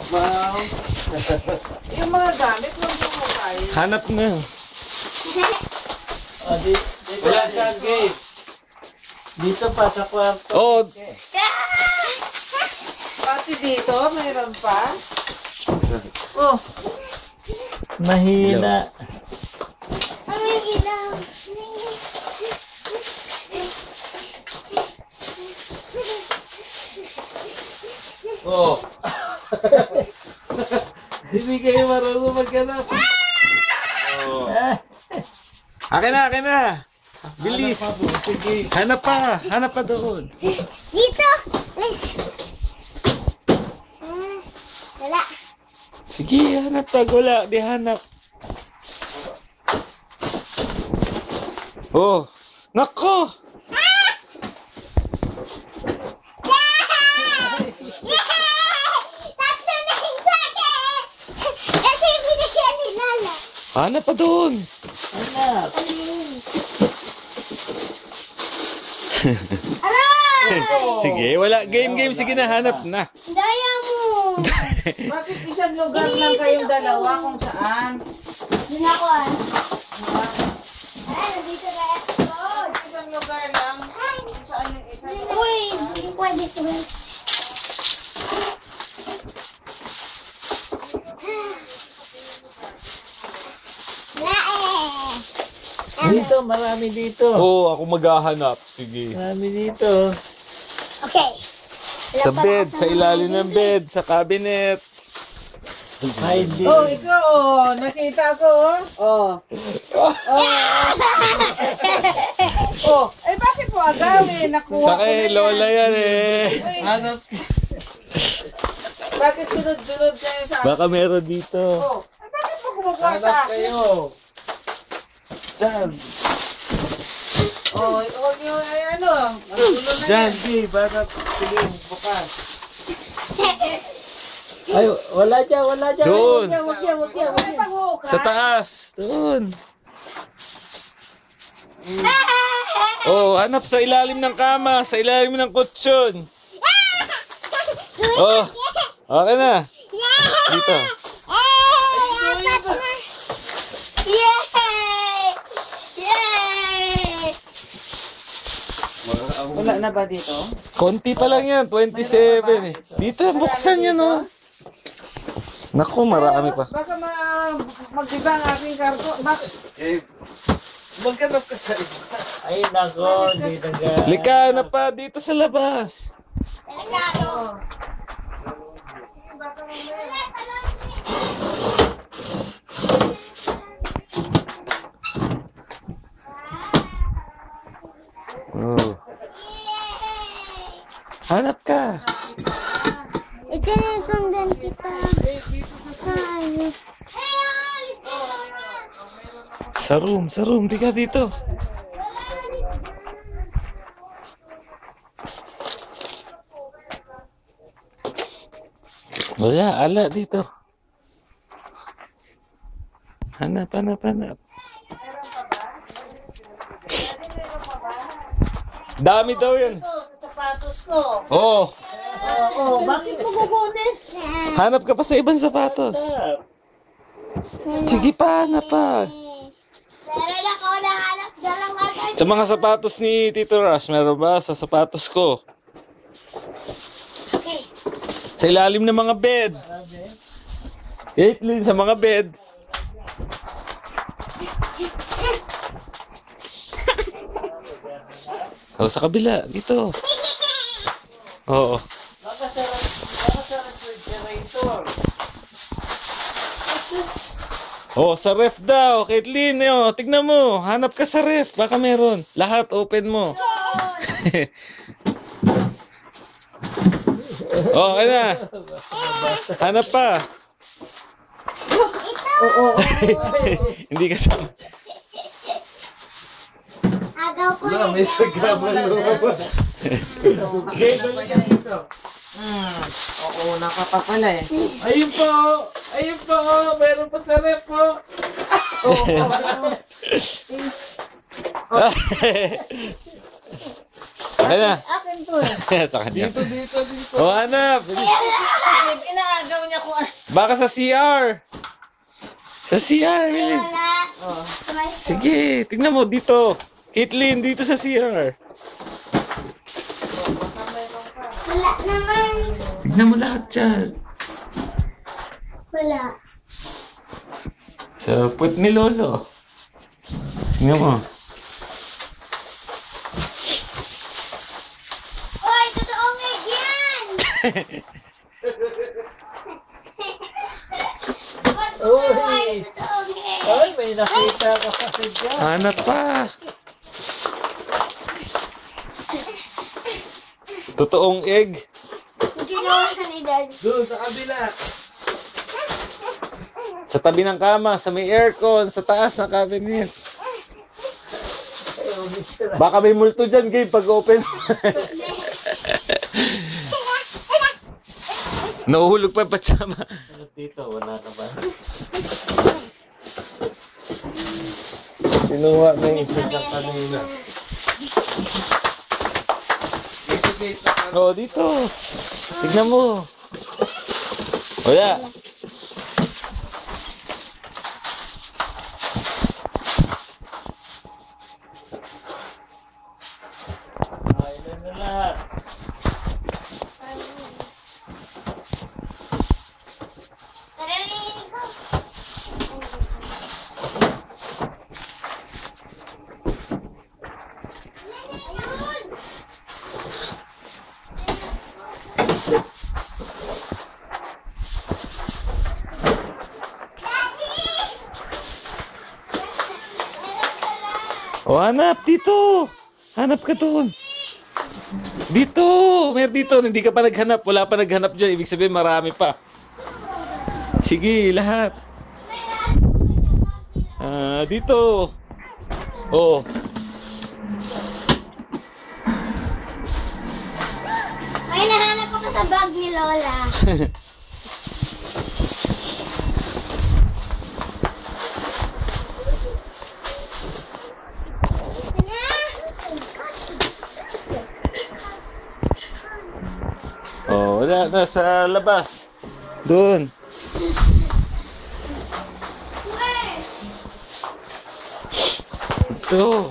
Wow. Yung mga gamit mo mo tayo. Hanap na. Wala dyan, Gabe. Dito pa sa kwarto. Oh, Pati dito, mayroon pa. Oh. Mahina. May ilaw. Oh. Hindi kayo marunong maghanap. oh. Akin na. Bilis. Sige. Hanap pa doon. Dito. Let's. Wala. Sige, hanap pa. Wala, di hanap. Oh, nako. Tatlo na yung sakin. Kasi hindi na siya nilala. Hanap pa doon. Hanap. Sige, wala. Game. Sige na, hanap na. Daya mo. Bakit isang lugar lang kayong dalawa kung saan? Doon ako ah. Ay, nandito na ako. Isang lugar lang kung saan yung isa. Uy, hindi pwede sila. Dito, marami dito. Oh, ako maghahanap. Sige. Marami dito. Okay. Sa bed, sa ilalim ng bed, sa cabinet. Hide Oh, ikaw oh. Nakita ko oh. Oh, eh bakit mo agawin? Nakuha Sa ko na kay yan. Lola yan eh. Hanap. Bakit sunod-sunod kayo sa akin? Baka meron dito. Oh, eh bakit mo kumukuha sa Hanap akin? kayo. Diyan. Oh, huwag niyo ay ano. Magulo na Diyan, yan. Gabe. Baka piling bukas. Ay, wala dyan. Doon. Wag yan. May panghuka. Sa taas. Doon. Oh, hanap sa ilalim ng kama, sa ilalim ng kutsyon. Oh, okay na. Dito. Wala na ba dito? Konti pa lang yan, 27 eh. Dito, buksan yan oh. Naku, marami pa. Baka mag-iba ang aking karto. Max, Maghanap ka sa iba. Ay, nako. Hindi na. Lika na pa dito sa labas. Oh. Hanap ka. Itinitundan kita. Saan? Sa room, di ka dito. Wala, ala dito. Hanap. Dami daw yan. ito sa sapatos ko. Oo. Oo, bakit mo kukunin? Hanap ka pa sa ibang sapatos. Sige pa, hanap pa. Meron ako nahanap dalang agad. Sa mga sapatos ni Tito Rush, meron ba sa sapatos ko? Okay. Sa ilalim ng mga bed. Caitlyn, sa mga bed. O, sa kabila. Dito. Oo. Baka sa refrigerator. Oh, sa ref daw. Caitlyn, oh, tignan mo. Hanap ka sa ref. Baka meron. Lahat, open mo. Oh, okay na. Hanap pa. Hindi ka sama. Agaw ko Wala, na may siya. sagabang lumabas. Okay, balik yan dito. Oo, nakapa pala eh. Ayun po! Ayun po! Meron pa sa ref po! Okay na. Akin to eh. Sa kanya. Dito. Oh, hanap. Sige, inaagaw niya kung ano. Baka sa CR. Sa CR. Lola. Oh. Sige, tignan mo dito. Caitlyn, dito sa CR. Wala naman. Tignan mo lahat dyan. Wala. Sa puwet ni Lolo. Tignan mo. Oy, totoong egg yan! Uy! Totoong egg. Ay, may nakita ka kasi dyan. Hanap pa. Totoong egg. Ginawa ni Dad. Doon, sa kabila. Sa tabi ng kama, sa may aircon, sa taas ng cabinet. Ay, umisira. Baka may multo dyan, Gabe, pag open. Nauhulog pa yung pachama. Ano dito? Wala naman. Kinuha na yung Isa dyan kanina. Oh, dito. Tignan mo. Wala. Ay, na lahat. Naririnig ko. Ayun! Oh, hanap dito. Hanap ka doon. Dito. Meron dito. Hindi ka pa naghanap. Wala pa naghanap dyan. Ibig sabihin marami pa. Sige, lahat. Ah, dito. Oh. May nahanap ako sa bag ni Lola. Oh, wala. Nasa labas. Doon. Where? Ito.